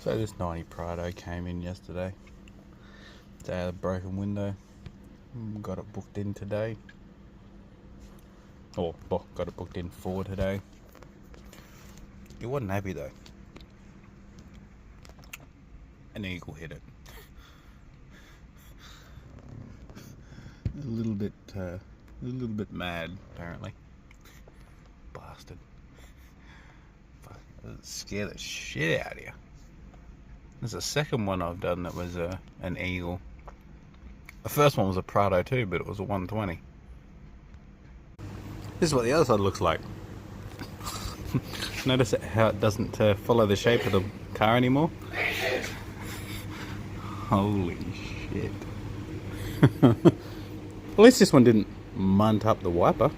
So this 90 Prado came in yesterday. It's out of a broken window. Got it booked in today. Or, well, got it booked in for today. It wasn't happy though. An eagle hit it. A little bit mad apparently. Bastard. Fuck, it scared the shit out of you. There's a second one I've done that was an eagle. The first one was a Prado too, but it was a 120. This is what the other side looks like. Notice how it doesn't follow the shape of the car anymore? Holy shit. At least this one didn't munt up the wiper.